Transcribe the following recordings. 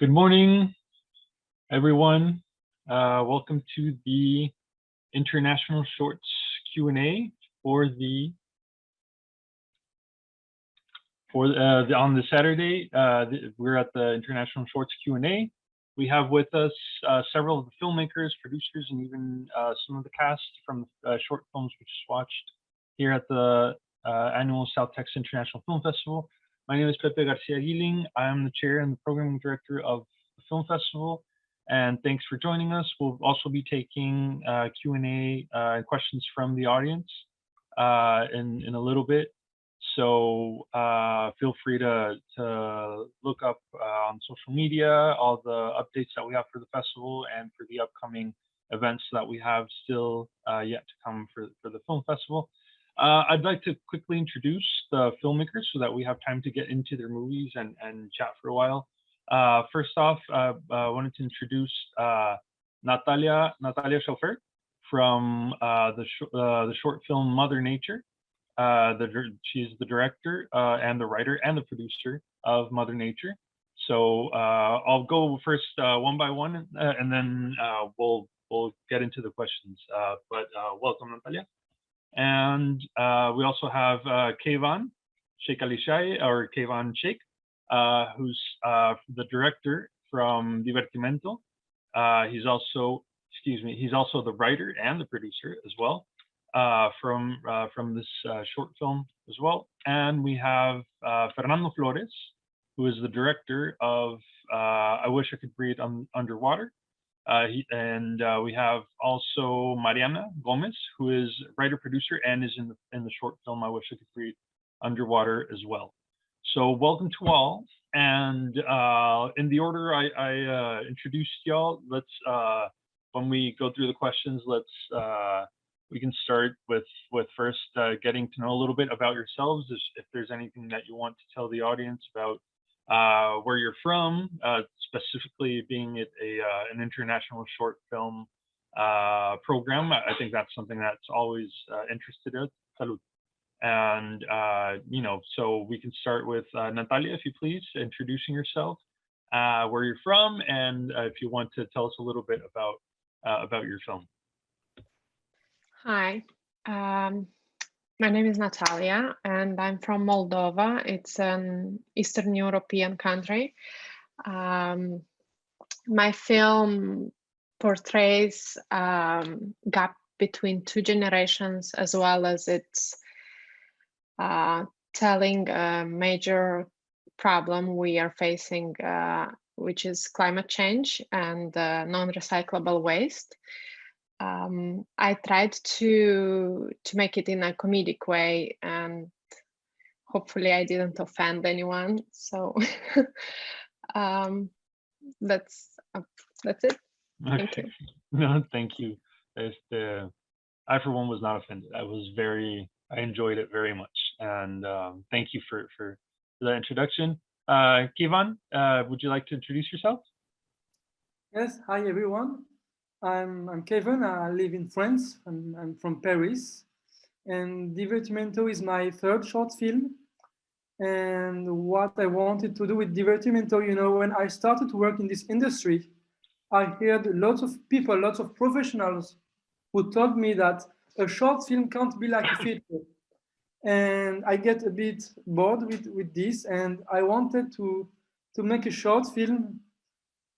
Good morning, everyone. Welcome to the International Shorts Q&A on the Saturday. We're at the International Shorts Q&A. We have with us several of the filmmakers, producers, and even some of the cast from short films we just watched here at the annual South Texas International Film Festival. My name is Pepe Garcia Guiling. I am the chair and the programming director of the film festival. And thanks for joining us. We'll also be taking Q&A and questions from the audience in a little bit. So feel free to look up on social media all the updates that we have for the festival and for the upcoming events that we have still yet to come for the film festival. I'd like to quickly introduce the filmmakers so that we have time to get into their movies and chat for a while. First off, I wanted to introduce Natalia Schauffer from the short film Mother Nature. She's the director and the writer and the producer of Mother Nature. So I'll go first one by one, and then we'll get into the questions. But welcome, Natalia. And we also have Keyvan Sheikh Alishai, or Keyvan Sheikh, who's the director from Divertimento. He's also the writer and the producer as well from this short film as well. And we have Fernando Flores, who is the director of I Wish I Could Breathe Underwater. We have also Mariana Gomez, who is writer producer and is in the short film I Wish I Could Breathe Underwater as well. So welcome to all, and in the order I introduced y'all, let's when we go through the questions, we can start with first getting to know a little bit about yourselves. If there's anything that you want to tell the audience about where you're from, specifically being at an international short film program. I think that's something that's always interested in. Salud. And so we can start with Natalia, if you please, introducing yourself, where you're from, and if you want to tell us a little bit about your film. Hi. My name is Natalia, and I'm from Moldova. It's an Eastern European country. My film portrays gap between two generations, as well as it's telling a major problem we are facing, which is climate change and non-recyclable waste. I tried to make it in a comedic way, and hopefully I didn't offend anyone. So that's it. Okay. Thank you. No, thank you. I for one was not offended. I enjoyed it very much, and thank you for that introduction. Keyvan, would you like to introduce yourself? Yes. Hi everyone. I'm Kevin. I live in France. I'm from Paris, and Divertimento is my third short film. And what I wanted to do with Divertimento, when I started to work in this industry, I heard lots of people, lots of professionals who told me that a short film can't be like a feature. And I get a bit bored with this, and I wanted to make a short film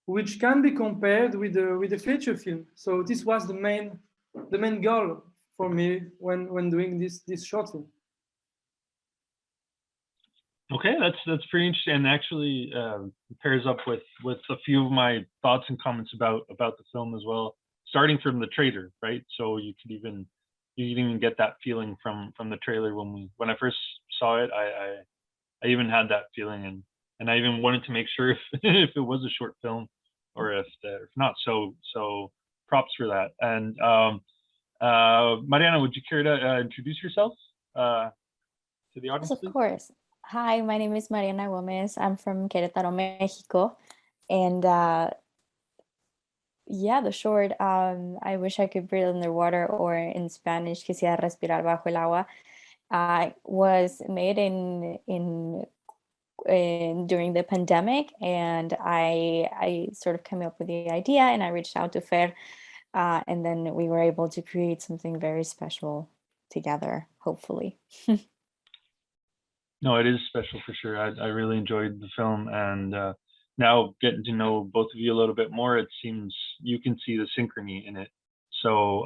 which can be compared with a feature film. So this was the main goal for me when doing this short film. Okay, that's pretty interesting, and actually pairs up with a few of my thoughts and comments about the film as well. Starting from the trailer, right? So you can even get that feeling from the trailer when I first saw it. I even had that feeling, and I even wanted to make sure if it was a short film or if not. So props for that. And Mariana, would you care to introduce yourself to the audience? Yes, of course. Hi, my name is Mariana Gomez. I'm from Querétaro, Mexico. And the short, I Wish I Could Breathe Underwater, or in Spanish, Quisiera Respirar Bajo el Agua, was made in during the pandemic, and I sort of came up with the idea, and I reached out to Fer, and then we were able to create something very special together, hopefully. No, it is special for sure. I really enjoyed the film, and now getting to know both of you a little bit more, it seems you can see the synchrony in it. So,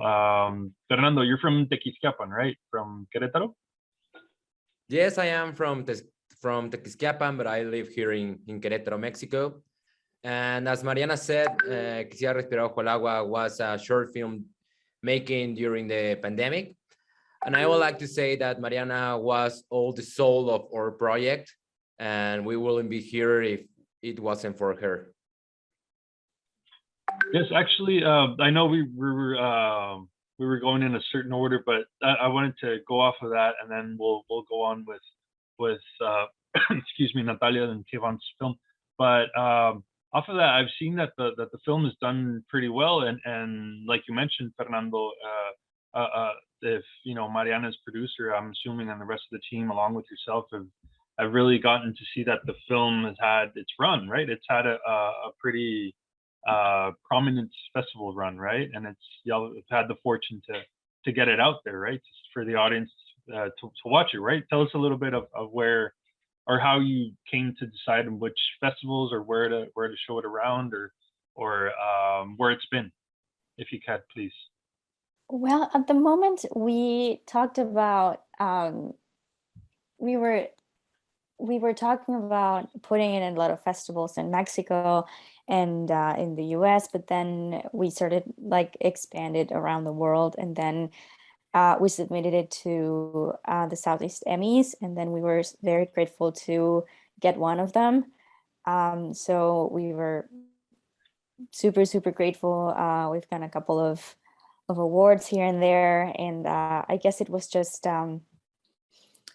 Fernando, you're from Tequisquiapan, right? From Querétaro? Yes, I am from Tequisquiapan, but I live here in Querétaro, Mexico. And as Mariana said, Quisiera Respirar Bajo el Agua was a short film making during the pandemic. And I would like to say that Mariana was all the soul of our project, and we wouldn't be here if it wasn't for her. Yes, actually, I know we were going in a certain order, but I wanted to go off of that, and then we'll go on with excuse me, Natalia and Kevon's film. But off of that, I've seen that the film is done pretty well, and like you mentioned, Fernando, if you know Mariana's producer, I'm assuming, and the rest of the team, along with yourself, have really gotten to see that the film has had its run, right? It's had a pretty prominent festival run, right? And y'all have had the fortune to get it out there, right? Just for the audience to watch it, right? Tell us a little bit of where or how you came to decide on which festivals or where to show it around, or where it's been, if you can, please. Well, at the moment, we talked about we were talking about putting it in a lot of festivals in Mexico and in the US, but then we started like expanded around the world, and then we submitted it to the Southeast Emmys, and then we were very grateful to get one of them. So we were super grateful. We've gotten a couple of awards here and there, and I guess it was just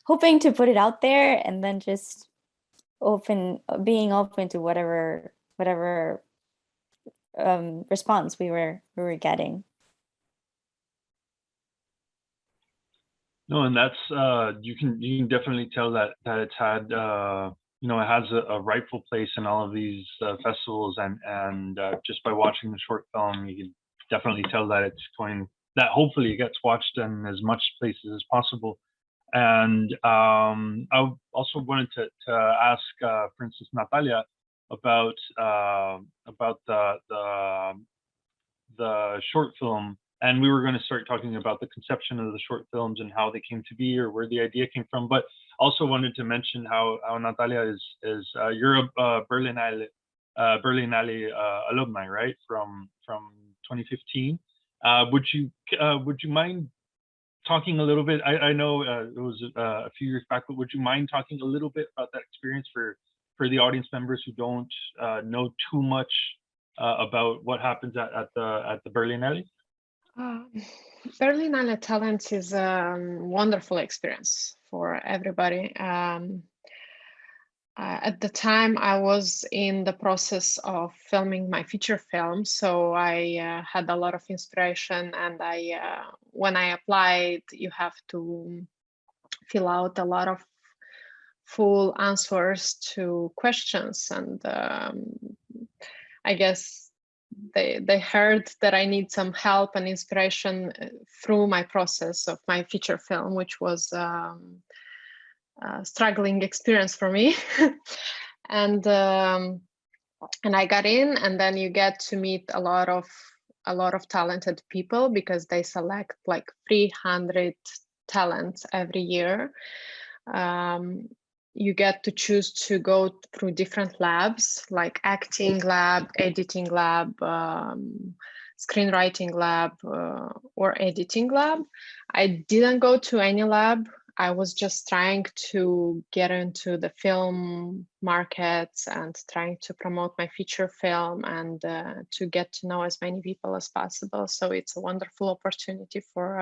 hoping to put it out there, and then just being open to whatever response we were getting. No, and that's you can definitely tell that it's had you know, it has a rightful place in all of these festivals, and just by watching the short film, you can definitely tell that hopefully it gets watched in as much places as possible. And I also wanted to ask, for instance, Natalia about the short film, and we were going to start talking about the conception of the short films and how they came to be or where the idea came from. But also wanted to mention how Natalia is you're a Berlinale alumni, right? From 2015. Would you mind talking a little bit? I know it was a few years back, but would you mind talking a little bit about that experience for the audience members who don't know too much about what happens at the Berlinale? Berlinale Talents is a wonderful experience for everybody. At the time, I was in the process of filming my feature film, so I had a lot of inspiration. And when I applied, you have to fill out a lot of full answers to questions, and I guess they heard that I need some help and inspiration through my process of my feature film, which was a struggling experience for me. and I got in, and then you get to meet a lot of talented people, because they select like 300 talents every year. You get to choose to go through different labs, like acting lab, editing lab, screenwriting lab, or editing lab. I didn't go to any lab. I was just trying to get into the film markets and trying to promote my feature film, and to get to know as many people as possible. So it's a wonderful opportunity for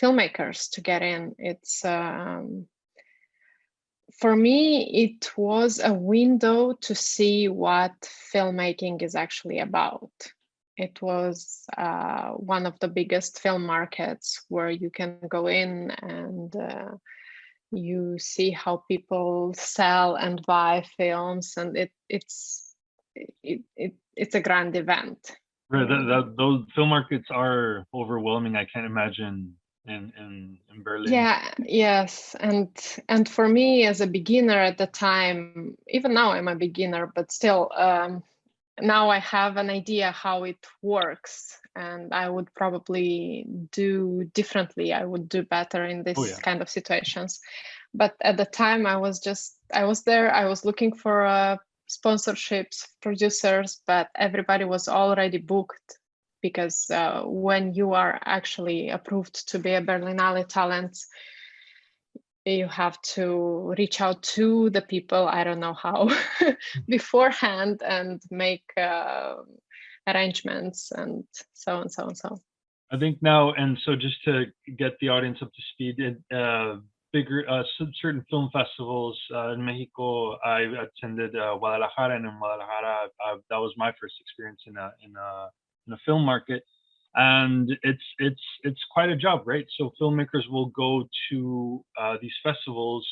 filmmakers to get in. It's for me, it was a window to see what filmmaking is actually about. It was one of the biggest film markets where you can go in and you see how people sell and buy films, and it's a grand event. Right, those film markets are overwhelming. I can't imagine in Berlin. Yeah, yes, and for me as a beginner at the time, even now I'm a beginner, but still, now I have an idea how it works, and I would probably do differently. I would do better in this kind of situations. But at the time, I was there. I was looking for sponsorships, producers, but everybody was already booked, because when you are actually approved to be a Berlinale talent, you have to reach out to the people, I don't know how, beforehand, and make arrangements and so on, so on, so on. I think now, and so just to get the audience up to speed, bigger certain film festivals in Mexico. I attended Guadalajara, and in Guadalajara, that was my first experience in a film market, and it's quite a job, right? So filmmakers will go to these festivals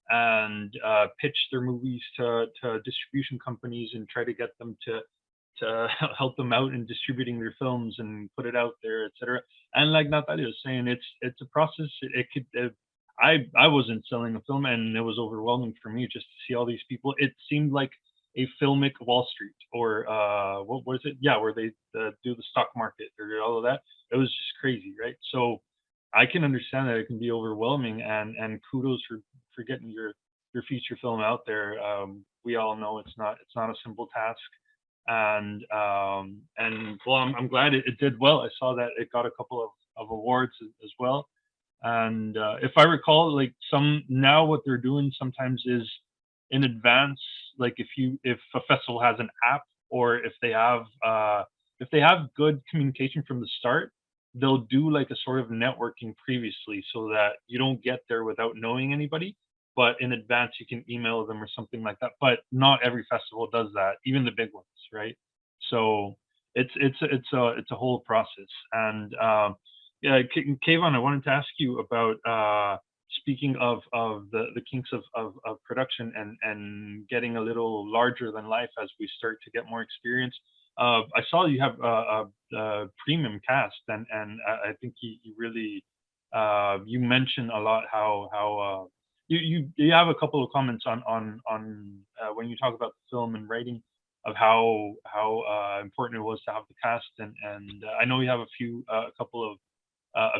and pitch their movies to distribution companies and try to get them to help them out in distributing their films and put it out there, etc. And like Natalia was saying, it's a process. I wasn't selling a film, and it was overwhelming for me just to see all these people. It seemed like a filmic Wall Street, or what was it? Yeah, where they do the stock market or all of that. It was just crazy, right? So I can understand that it can be overwhelming, and kudos for getting your feature film out there. We all know it's not a simple task. And well, I'm glad it did well. I saw that it got a couple of awards as well. And if I recall, like now what they're doing sometimes is in advance, like if a festival has an app, or if they have good communication from the start, they'll do like a sort of networking previously, so that you don't get there without knowing anybody. But in advance, you can email them or something like that. But not every festival does that, even the big ones, right? So it's a whole process. And yeah, Kayvon, I wanted to ask you about speaking of the kinks of production and getting a little larger than life as we start to get more experience. I saw you have a premium cast, and I think you really you mentioned a lot how you have a couple of comments on when you talk about the film and writing, of how important it was to have the cast, and I know you have a couple of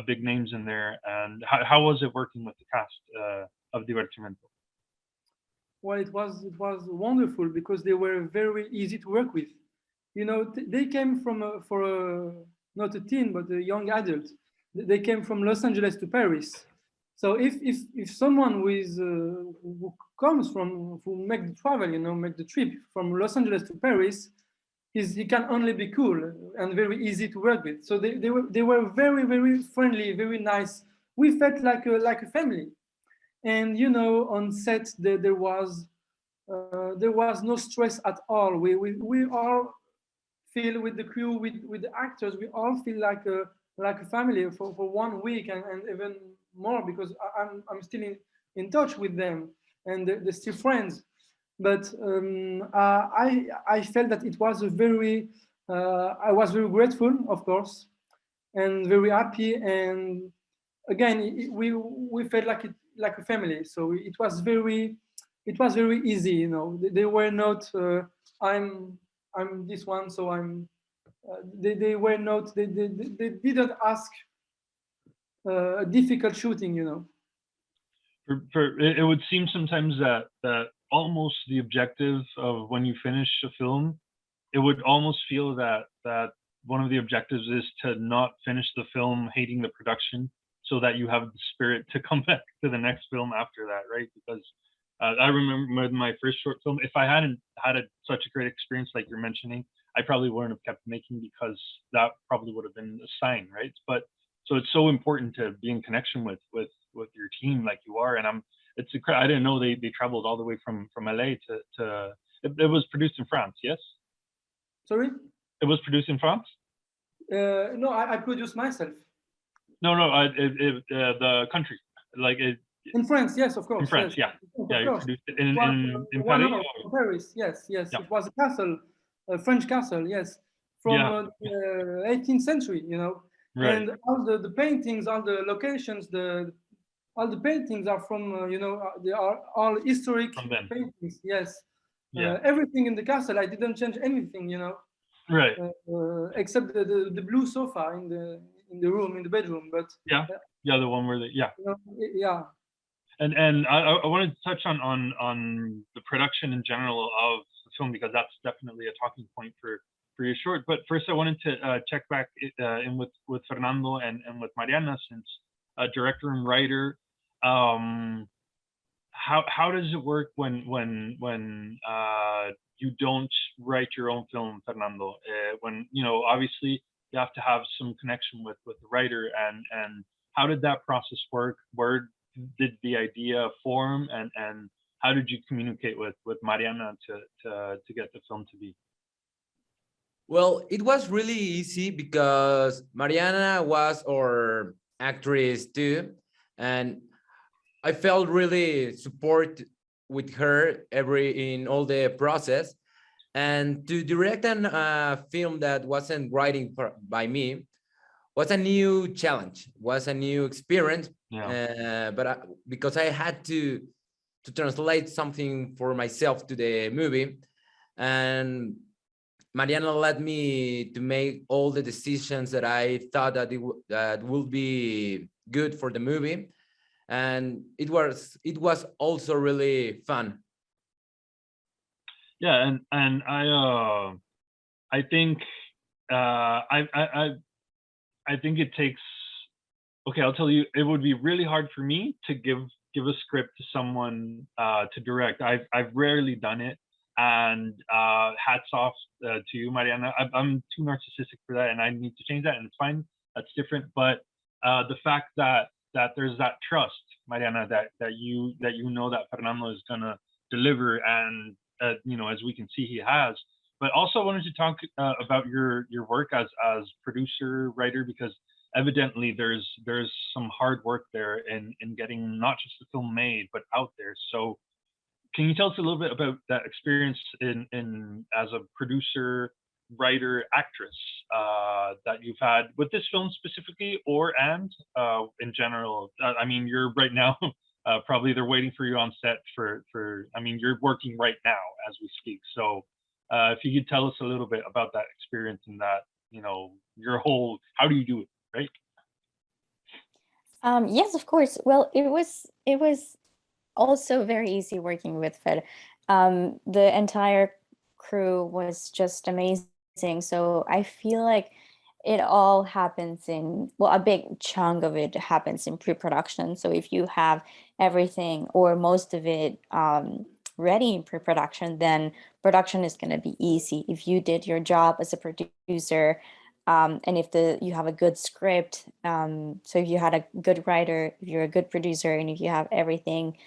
big names in there. And how was it working with the cast of Divertimento? Well, it was wonderful, because they were very easy to work with. You know, they came from not a teen, but a young adult. They came from Los Angeles to Paris. So if someone who comes who make the travel, make the trip from Los Angeles to Paris, he can only be cool and very easy to work with. So they were very, very friendly, very nice. We felt like a family. And on set there was no stress at all. We all feel with the crew, with the actors, we all feel like a family for 1 week, and even more, because I'm still in touch with them, and they're still friends. But I felt that it was I was very grateful, of course, and very happy. And again, we felt like a family. So it was very easy. They were not I'm this one, so I'm. They were not. They didn't ask difficult shooting. It would seem sometimes that almost the objective of when you finish a film, it would almost feel that one of the objectives is to not finish the film hating the production, so that you have the spirit to come back to the next film after that, right? Because I remember my first short film, if I hadn't had such a great experience like you're mentioning, I probably wouldn't have kept making, because that probably would have been a sign, right? But so it's so important to be in connection with your team like you are. And I didn't know they traveled all the way from LA to it was produced in France, yes? Sorry? It was produced in France? No, I produced myself. No, the country. Like In France, yes, of course. In France, yes. yeah. Of Yeah, you course. produced it It was, in one Paris? of Paris, yes, yes. Yeah. It was a castle, a French castle, yes, from the 18th century, you know. Right. And all the paintings, all the locations, all the paintings are from, you know, they are all historic From then. paintings, yes. Yeah. Everything in the castle, I didn't change anything, you know. Right. Except the blue sofa in the room, in the bedroom, but yeah, the one where you know, yeah. And I wanted to touch on the production in general of the film, because that's definitely a talking point for your short. But first, I wanted to check back in with Fernando and with Mariana, since director and writer. How does it work when you don't write your own film, Fernando? When, you know, obviously you have to have some connection with the writer, and how did that process work? Where did the idea form, and how did you communicate with Mariana to get the film to be? Well, it was really easy because Mariana was our actress too, and I felt really support with her in all the process. And to direct a film that wasn't writing by me was a new challenge, was a new experience. Yeah. But because I had to translate something for myself to the movie, and Mariana let me to make all the decisions that I thought that that would be good for the movie, and it was also really fun. Yeah, and I think I think it takes. Okay, I'll tell you, it would be really hard for me to give a script to someone to direct. I've rarely done it, and hats off to you, Mariana. I'm too narcissistic for that, and I need to change that, and it's fine. That's different. But the fact that there's that trust, Mariana, that you know that Fernando is gonna deliver, and you know, as we can see, he has. But also, I wanted to talk about your work as producer, writer, because evidently there's some hard work there in getting not just the film made but out there. So can you tell us a little bit about that experience in as a producer, writer, actress that you've had with this film specifically, or in general? I mean, you're right now probably they're waiting for you on set for I mean, you're working right now as we speak. So if you could tell us a little bit about that experience, and that, you know, your whole, how do you do it, right? Yes, of course. Well, it was also very easy working with Fed. The entire crew was just amazing. So I feel like it all happens a big chunk of it happens in pre-production. So if you have everything or most of it ready in pre-production, then production is going to be easy. If you did your job as a producer, and if you have a good script, so if you had a good writer, if you're a good producer, and if you have everything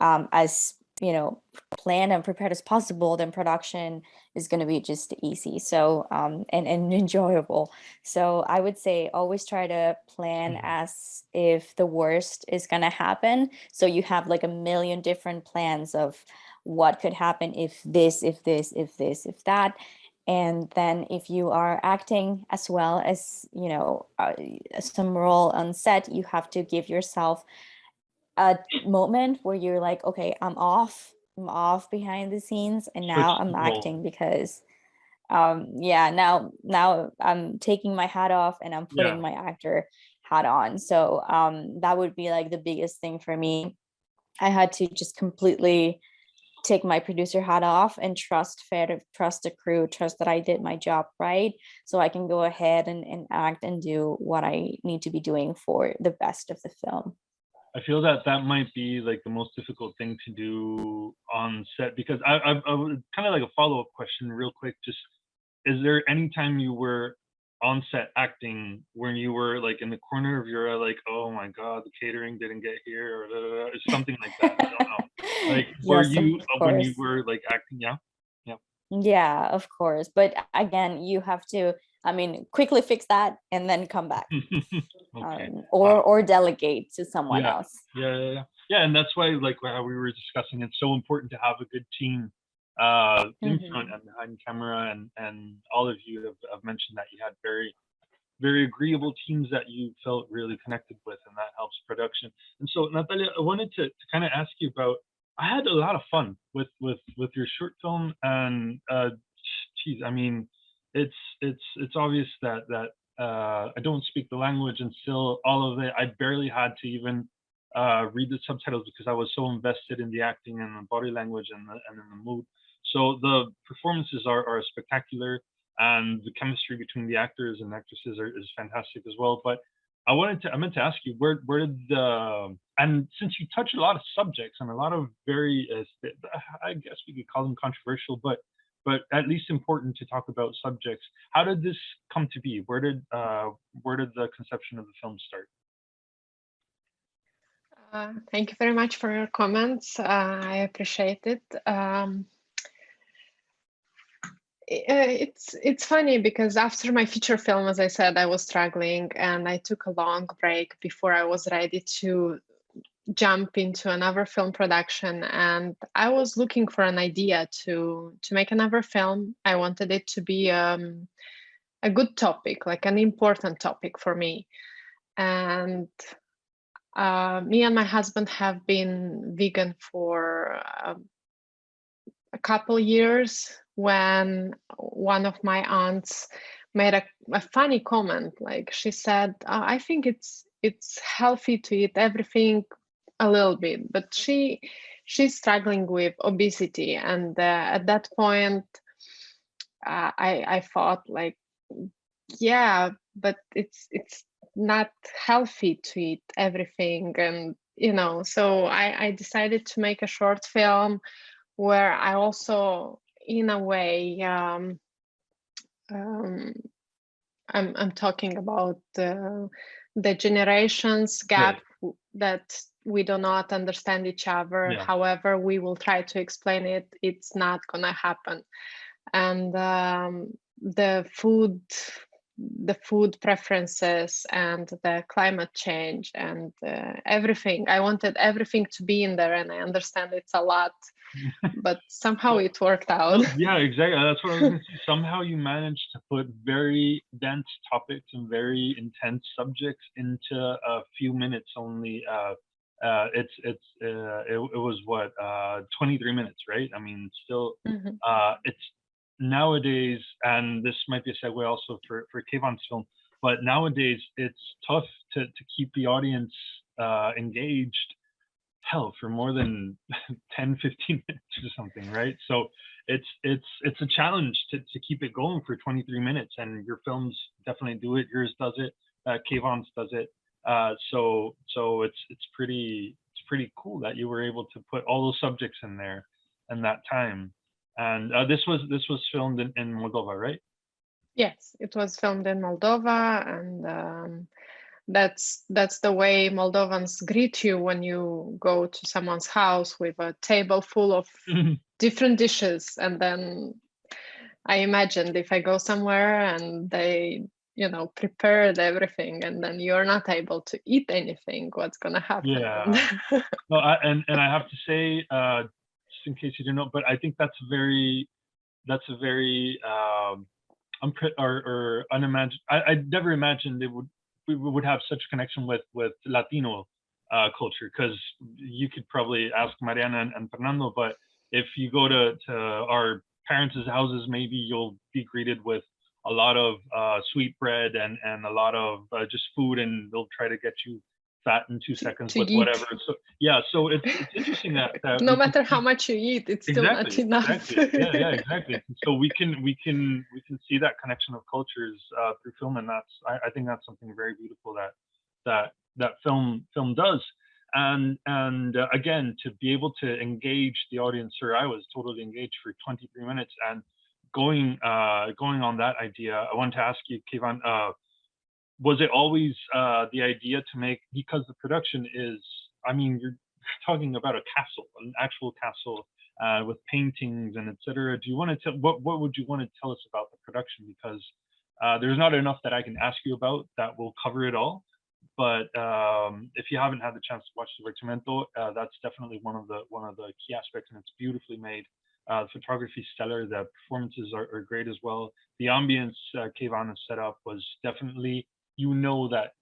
as you know, planned and prepared as possible, then production is going to be just easy. So and enjoyable. So I would say always try to plan as if the worst is going to happen. So you have like a million different plans of what could happen if this, if this, if this, if that. And then if you are acting as well as, you know, some role on set, you have to give yourself a moment where you're like, okay, I'm off behind the scenes, and now I'm acting, because yeah, now I'm taking my hat off and I'm putting my actor hat on. So that would be like the biggest thing for me. I had to just completely take my producer hat off and trust the crew, trust that I did my job right, so I can go ahead and act and do what I need to be doing for the best of the film. I feel that might be like the most difficult thing to do on set, because I would kind of like a follow-up question real quick. Just, is there any time you were on set acting when you were like in the corner of your like, oh my God, the catering didn't get here, or something like that? I don't know. Like, were Yes, you of when you course. were like acting? Yeah. Yeah, of course. But again, you have to I mean, quickly fix that and then come back, Okay. or delegate to someone Yeah. else. Yeah, and that's why, like how we were discussing, it's so important to have a good team in front and behind camera, and all of you have mentioned that you had very agreeable teams that you felt really connected with, and that helps production. And so, Natalia, I wanted to kind of ask you about. I had a lot of fun with your short film, and geez, I mean, it's obvious that I don't speak the language, and still all of it, I barely had to even read the subtitles because I was so invested in the acting and the body language and in the mood. So the performances are spectacular, and the chemistry between the actors and actresses is fantastic as well. But I meant to ask you, where did the, and since you touch a lot of subjects and a lot of very I guess we could call them controversial, but at least important to talk about subjects, how did this come to be? Where did the conception of the film start? Thank you very much for your comments. I appreciate it. It's funny because after my feature film, as I said, I was struggling, and I took a long break before I was ready to jump into another film production. And I was looking for an idea to make another film. I wanted it to be a good topic, like an important topic for me. And me and my husband have been vegan for a couple years, when one of my aunts made a funny comment. Like, she said, I think it's healthy to eat everything a little bit, but she's struggling with obesity. And at that point, I thought, like, yeah, but it's not healthy to eat everything. And so I decided to make a short film where I also, in a way, I'm talking about the generations gap, Right. that we do not understand each other. Yeah. However, we will try to explain it. It's not gonna happen. And the food preferences and the climate change and everything. I wanted everything to be in there, and I understand it's a lot, but somehow it worked out. Well, yeah, exactly. That's what I was going to say. Somehow you managed to put very dense topics and very intense subjects into a few minutes only. It was what 23 minutes, right? I mean, still, it's nowadays, and this might be a segue also for Kayvon's film, but nowadays it's tough to keep the audience engaged, hell, for more than 10, 15 minutes or something, right? So it's a challenge to keep it going for 23 minutes, and your films definitely do it. Yours does it, Kayvon's does it. So it's pretty cool that you were able to put all those subjects in there in that time. And this was filmed in Moldova, right? Yes, it was filmed in Moldova, and that's the way Moldovans greet you when you go to someone's house with a table full of different dishes. And then I imagined if I go somewhere and they prepared everything, and then you're not able to eat anything, what's gonna happen? Yeah. No, and I have to say, just in case you didn't know, but I think that's a very or unimagined. I never imagined we would have such a connection with Latino culture, because you could probably ask Mariana and Fernando, but if you go to our parents' houses, maybe you'll be greeted with a lot of sweet bread and a lot of just food, and they'll try to get you fat in 2 seconds with eat. Whatever. So yeah, so it's interesting that no matter how much you eat, it's still not enough. Exactly. Yeah, exactly. So we can see that connection of cultures through film, and I think that's something very beautiful that film does. And again, to be able to engage the audience, or I was totally engaged for 23 minutes, and going on that idea, I wanted to ask you, Kayvon, was it always the idea to make, because the production is, I mean, you're talking about a castle, an actual castle with paintings and etc. Do you want to tell what would you want to tell us about the production? Because There's not enough that I can ask you about that will cover it all. But if you haven't had the chance to watch Divertimento, that's definitely one of the key aspects, and it's beautifully made. The photography is stellar. The performances are great as well. The ambience Keivan set up was definitely, you know, that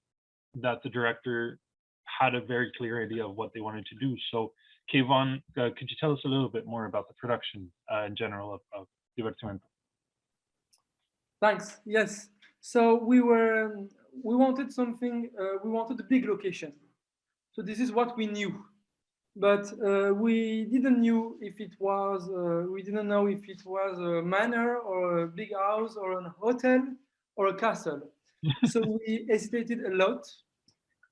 the director had a very clear idea of what they wanted to do. So Keivan, could you tell us a little bit more about the production in general of Divertimento? Thanks. Yes. So we wanted something. We wanted a big location. So this is what we knew, but we didn't know if it was. We didn't know if it was a manor or a big house or a hotel or a castle. So we hesitated a lot,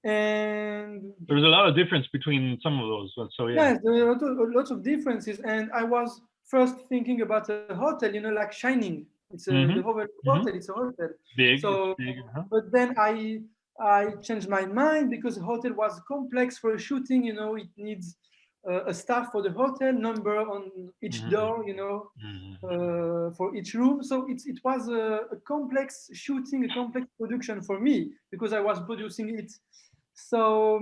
and There's a lot of difference between some of those. So yeah. yes, there are lots of differences. And I was first thinking about a hotel, you know, like Shining. It's the whole hotel. It's a hotel. Big. So, big, but then I changed my mind because the hotel was complex for a shooting. You know, it needs a staff for the hotel, number on each door. You know, for each room. So it was a complex shooting, a complex production for me because I was producing it. So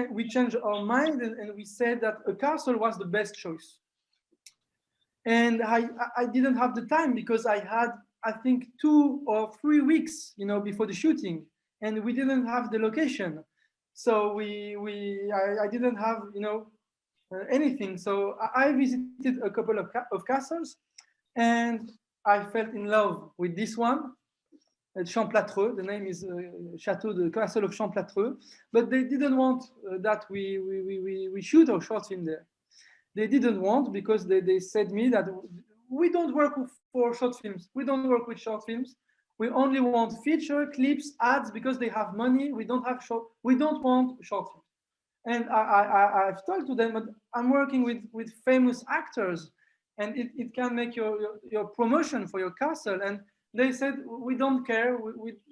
we changed our mind and we said that a castle was the best choice. And I didn't have the time because I had, I think, 2 or 3 weeks, you know, before the shooting, and we didn't have the location. So I didn't have, you know, anything. So I visited a couple of castles, and I fell in love with this one at Champlâtreux. The name is the Castle of Champlâtreux, but they didn't want that we shoot our short film there. They didn't want because they said me that we don't work for short films. We don't work with short films. We only want feature clips, ads because they have money. We don't want short films. And I've told to them that I'm working with famous actors, and it can make your promotion for your castle. And they said we don't care.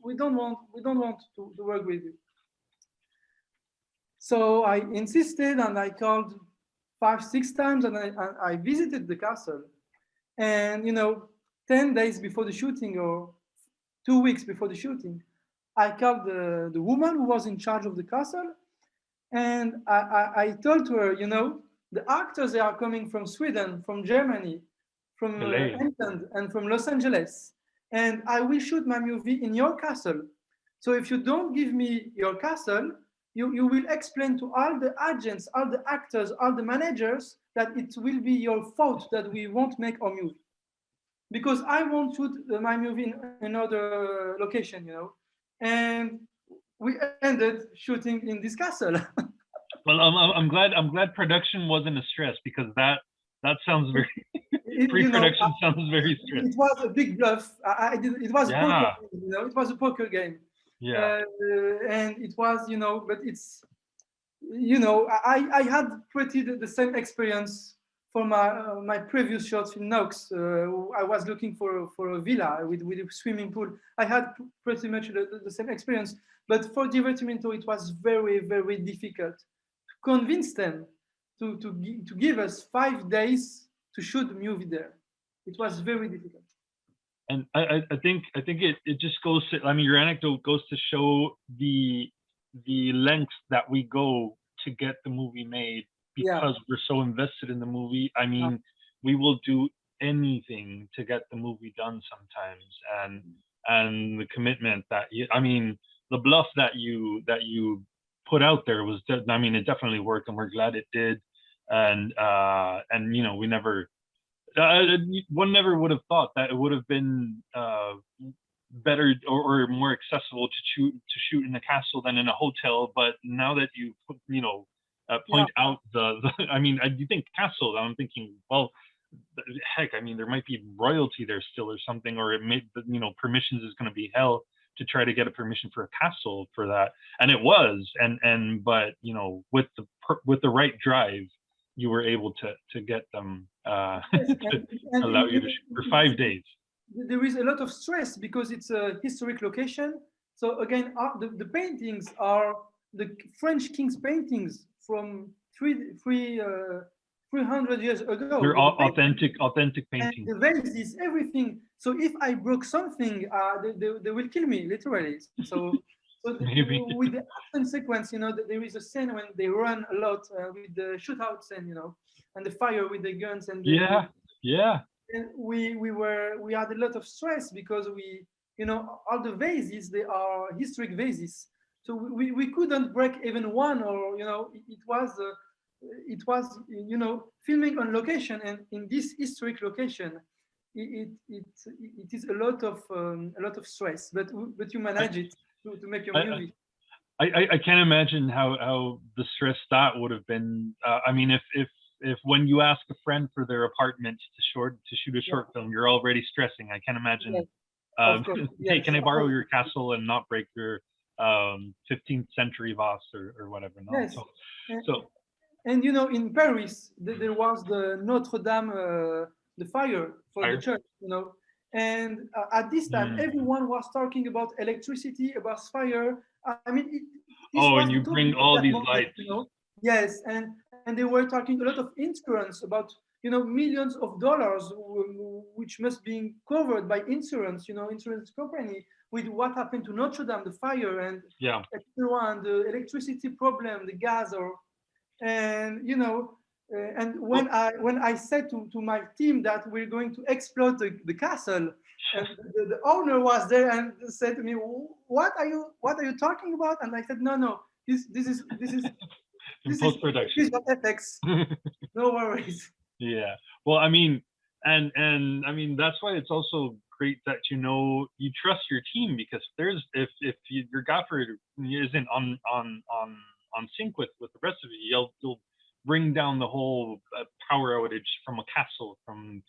We don't want to work with you. So I insisted, and I called 5-6 times, and I visited the castle. And you know, 10 days before the shooting, or 2 weeks before the shooting, I called the woman who was in charge of the castle, and I told her, you know, the actors, they are coming from Sweden, from Germany, from England, and from Los Angeles, and I will shoot my movie in your castle. So if you don't give me your castle, you will explain to all the agents, all the actors, all the managers that it will be your fault that we won't make our movie. Because I won't shoot my movie in another location, you know. And we ended shooting in this castle. Well, I'm glad production wasn't a stress, because that sounds very pre-production, sounds very stressful. It was a big bluff. It was poker, you know. It was a poker game. Yeah. And it was, you know, but it's, you know, I had pretty the same experience for my previous short film Nox. I was looking for a villa with a swimming pool. I had pretty much the same experience, but for Divertimento it was very, very difficult to convince them to give us 5 days to shoot the movie there. It was very difficult. And I think it just goes to, I mean, your anecdote goes to show the lengths that we go to get the movie made, because we're so invested in the movie. I mean, we will do anything to get the movie done sometimes, and the commitment that I mean, the bluff that you put out there was, I mean, it definitely worked, and we're glad it did. And you know, we never. One never would have thought that it would have been better or more accessible to shoot in a castle than in a hotel. But now that you point out the I mean, you think castle, I'm thinking, well, heck, I mean, there might be royalty there still or something, or it may, you know, permissions is going to be hell to try to get a permission for a castle for that. And it was, but you know, with the right drive, you were able to get them to allow you to shoot for 5 days. There is a lot of stress because it's a historic location. So again, the paintings are the French king's paintings from three 300 years ago. They're with the authentic and paintings. the vases, everything. So if I broke something, they will kill me literally. So Maybe. with the action sequence, there is a scene when they run a lot with the shootout scene, and the fire with the guns and Yeah. and we had a lot of stress because all the vases, they are historic vases, so we couldn't break even one, or it was filming on location, and in this historic location it is a lot of stress, but you manage it to make your movie. I can't imagine how the stress that would have been. I mean, if when you ask a friend for their apartment to shoot a short film, you're already stressing. I can't imagine. Yes, of course, Hey, yes. can I borrow your castle and not break your 15th century vase or whatever? No. Yes. So And in Paris, there was the Notre Dame, the fire for the church, and at this time, everyone was talking about electricity, about fire. I mean, this was and the you topic bring of all that these moment, lights. Yes, and they were talking a lot of insurance about millions of dollars, which must be covered by insurance, insurance company, with what happened to Notre Dame, the fire, and everyone, the electricity problem, the gas, and and when I said to my team that we're going to explode the castle, and the owner was there and said to me, what are you talking about? And I said, no, this is Post-production. FX. No worries. Yeah. Well, I mean, and I mean, that's why it's also great that you trust your team, because if your gaffer isn't on sync with the rest of it, you'll bring down the whole power outage from a castle from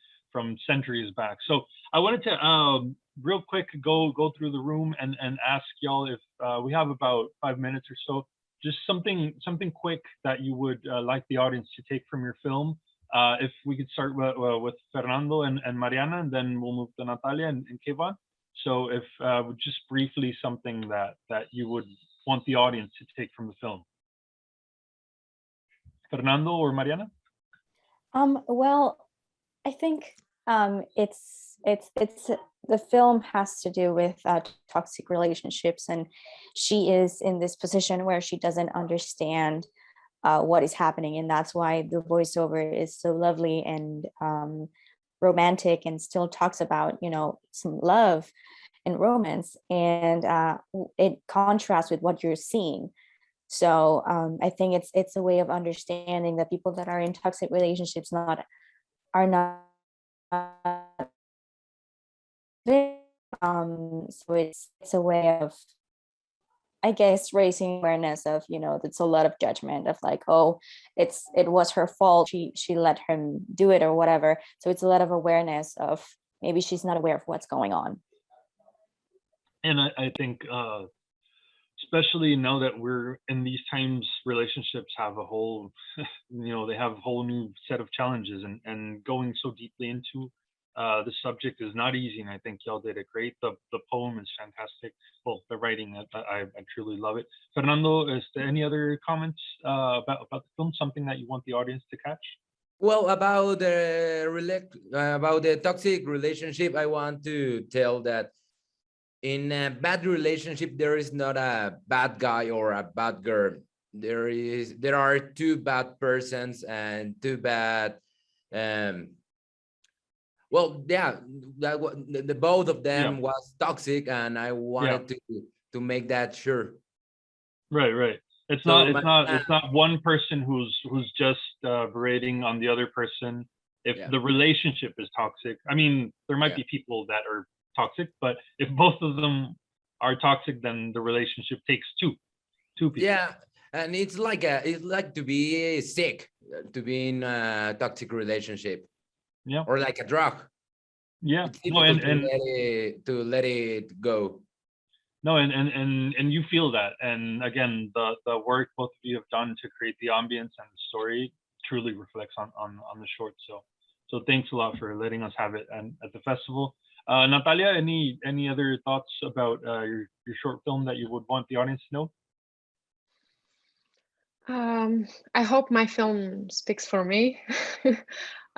centuries back. So I wanted to real quick go through the room and ask y'all if we have about 5 minutes or so, just something quick that you would like the audience to take from your film. If we could start with Fernando and Mariana, and then we'll move to Natalia and Kevin. So if just briefly something that you would want the audience to take from the film. Fernando or Mariana? Well, I think it's the film has to do with toxic relationships, and she is in this position where she doesn't understand what is happening, and that's why the voiceover is so lovely and romantic, and still talks about some love and romance, and it contrasts with what you're seeing. So I think it's a way of understanding that people that are in toxic relationships are not so it's a way of, I guess, raising awareness of that's a lot of judgment of like, oh, it was her fault, she let him do it or whatever. So it's a lot of awareness of maybe she's not aware of what's going on. And I think especially now that we're in these times, relationships have a whole they have a whole new set of challenges, and going so deeply into the subject is not easy, and I think y'all did it great. The poem is fantastic. Well, the writing, I truly love it. Fernando, is there any other comments about the film? Something that you want the audience to catch? Well, about the toxic relationship, I want to tell that in a bad relationship, there is not a bad guy or a bad girl. There are two bad persons and two bad well, yeah, the both of them was toxic, and I wanted to make that sure. Right. It's not one person who's just berating on the other person. If the relationship is toxic, I mean, there might be people that are toxic, but if both of them are toxic, then the relationship takes two people. Yeah, and it's like to be sick, to be in a toxic relationship. Yeah. Or like a drug. Yeah. It's difficult to let it go. No, and you feel that. And again, the work both of you have done to create the ambience and the story truly reflects on the short. So thanks a lot for letting us have it at the festival. Natalia, any other thoughts about your short film that you would want the audience to know? I hope my film speaks for me.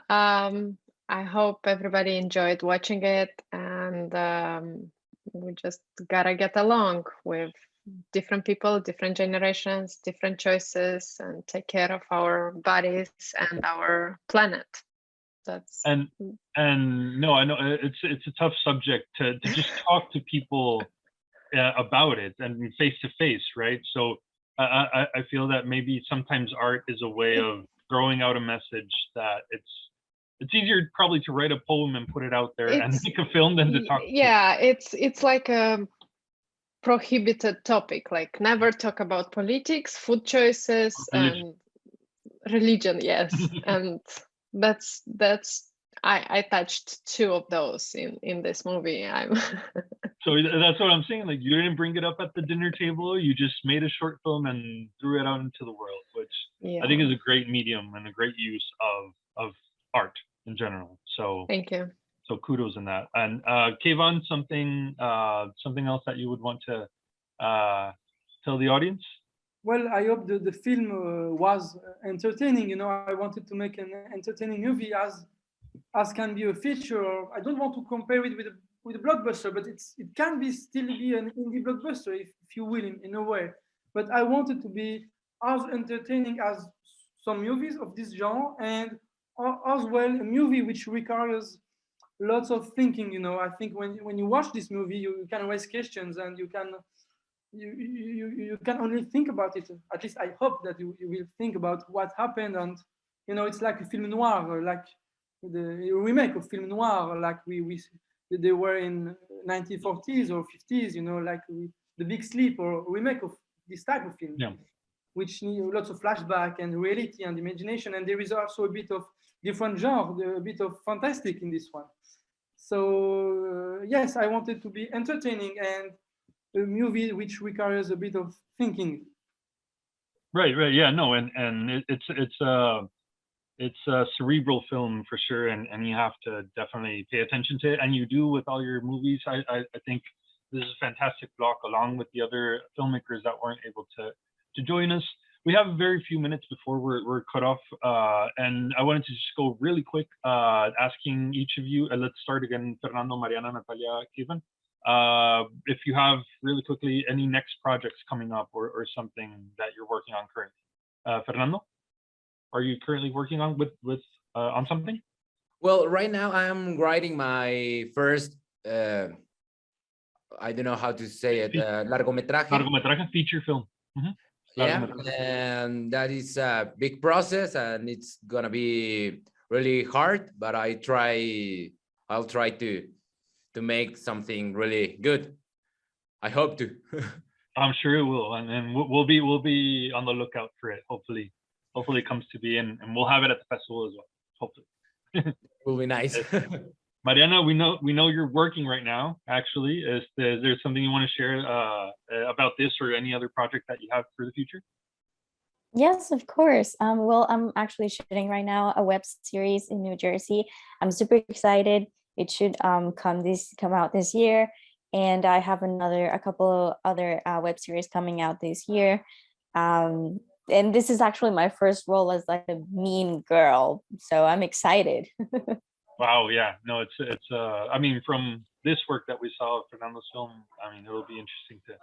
I hope everybody enjoyed watching it, and we just gotta get along with different people, different generations, different choices, and take care of our bodies and our planet. That's And no, I know it's a tough subject to just talk to people about it and face to face, right? So I feel that maybe sometimes art is a way of throwing out a message that it's easier probably to write a poem and put it out there and It's make a film than to talk to people. yeah, it's like a prohibited topic, like never talk about politics, food choices, Religion. and religion. Yes, and that's I touched two of those in this movie. I'm So that's what I'm saying. Like, you didn't bring it up at the dinner table. You just made a short film and threw it out into the world, which I think yeah. is a great medium and a great use of art in general. So Thank you. so kudos in that. And Kayvon, something else that you would want to tell the audience? Well, I hope the film was entertaining. You know, I wanted to make an entertaining movie as can be a feature. I don't want to compare it with a blockbuster, but it can be still be an indie blockbuster, if you will, in a way. But I wanted to be as entertaining as some movies of this genre, and as well a movie which requires lots of thinking. You know, I think when you watch this movie, you can raise questions, and you can only think about it. At least I hope that you will think about what happened. And you know, it's like a film noir, like the remake of film noir, like we they were in 1940s or 50s, you know, like The Big Sleep, or remake of this type of film, Yeah. which need lots of flashback and reality and imagination. And there is also a bit of different genre, a bit of fantastic in this one. So yes, I wanted to be entertaining and a movie which requires a bit of thinking. Right. Yeah. No. And it's a cerebral film for sure, and you have to definitely pay attention to it, and you do with all your movies. I think this is a fantastic block, along with the other filmmakers that weren't able to join us. We have very few minutes before we're cut off, and I wanted to just go really quick, asking each of you. Let's start again, Fernando, Mariana, Natalia, Kevin. If you have really quickly any next projects coming up, or something that you're working on currently. Fernando, are you currently working on on something? Well, right now I'm writing my first, I don't know how to say it, largometraje. Largometraje, feature film. Yeah, and that is a big process, and it's gonna be really hard, but I'll try to make something really good. I hope to. I'm sure it will, and we'll be on the lookout for it. Hopefully it comes to be, and we'll have it at the festival as well. Hopefully. Will be nice. Mariana, we know you're working right now. Actually, is there something you want to share about this or any other project that you have for the future? Yes, of course. Well, I'm actually shooting right now a web series in New Jersey. I'm super excited. It should come out this year, and I have a couple other web series coming out this year. And this is actually my first role as like a mean girl, so I'm excited. Wow, yeah, no, it's I mean, from this work that we saw of Fernando's film, I mean, it'll be interesting to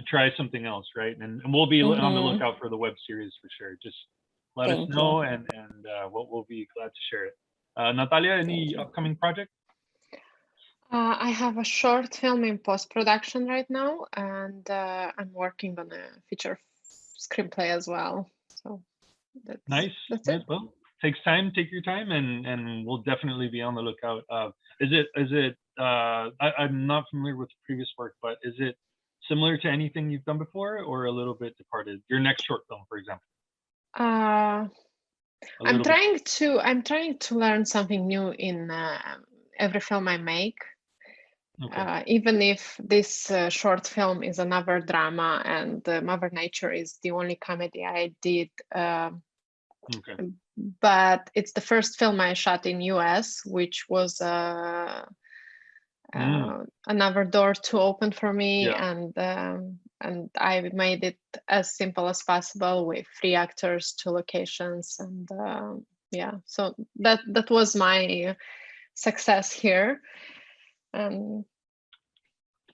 try something else, right? And we'll be on the lookout for the web series for sure. Just let us know, and we'll be glad to share it. Natalia, any upcoming project? I have a short film in post-production right now, and I'm working on a feature screenplay as well. So Nice. it. Well, takes time. Take your time, and we'll definitely be on the lookout. Is it? I'm not familiar with the previous work, but is it similar to anything you've done before, or a little bit departed? Your next short film, for example. I'm trying to learn something new in every film I make. Okay. Even if this short film is another drama, and Mother Nature is the only comedy I did. Okay. But it's the first film I shot in US, which was another door to open for me. Yeah. And and I made it as simple as possible with 3 actors, 2 locations, and yeah, so that was my success here. And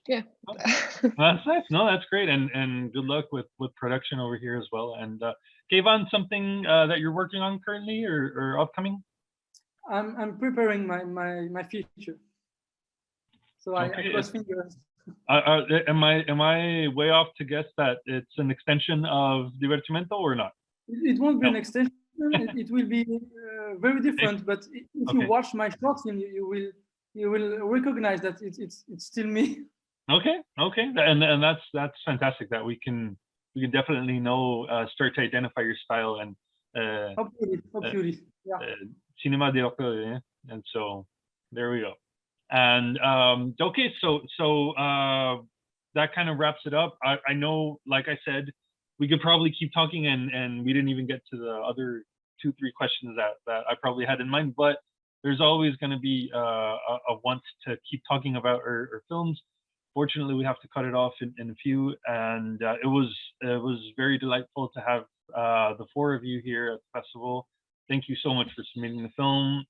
yeah. That's nice. No, that's great, and good luck with production over here as well. And Kayvon, something that you're working on currently or upcoming? I'm preparing my future, so I cross fingers. Am I way off to guess that it's an extension of Divertimento or not? It won't be an extension. It will be very different. But if you watch my short film, you will recognize that it's still me. Okay, and that's fantastic that we can definitely know, start to identify your style and hopefully, yeah. Cinema de Octo, and so there we go. And okay, so that kind of wraps it up. I know, like I said, we could probably keep talking, and we didn't even get to the other 2-3 questions that I probably had in mind, but there's always going to be a want to keep talking about our films. Fortunately, we have to cut it off in a few, and it was very delightful to have the 4 of you here at the festival. Thank you so much for submitting the film,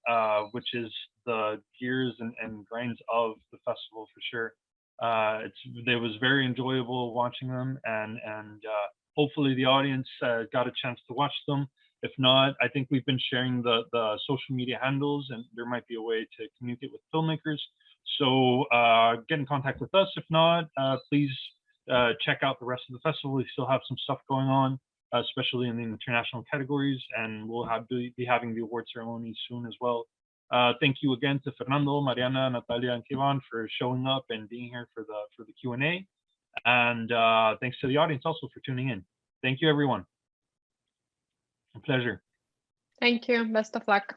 which is the gears and grinds of the festival for sure. It was very enjoyable watching them, and hopefully the audience got a chance to watch them. If not, I think we've been sharing the social media handles, and there might be a way to communicate with filmmakers. So get in contact with us. If not, please check out the rest of the festival. We still have some stuff going on, especially in the international categories, and we'll be having the award ceremony soon as well. Thank you again to Fernando, Mariana, Natalia, and Kayvon for showing up and being here for the Q&A. And thanks to the audience also for tuning in. Thank you, everyone. A pleasure. Thank you. Best of luck.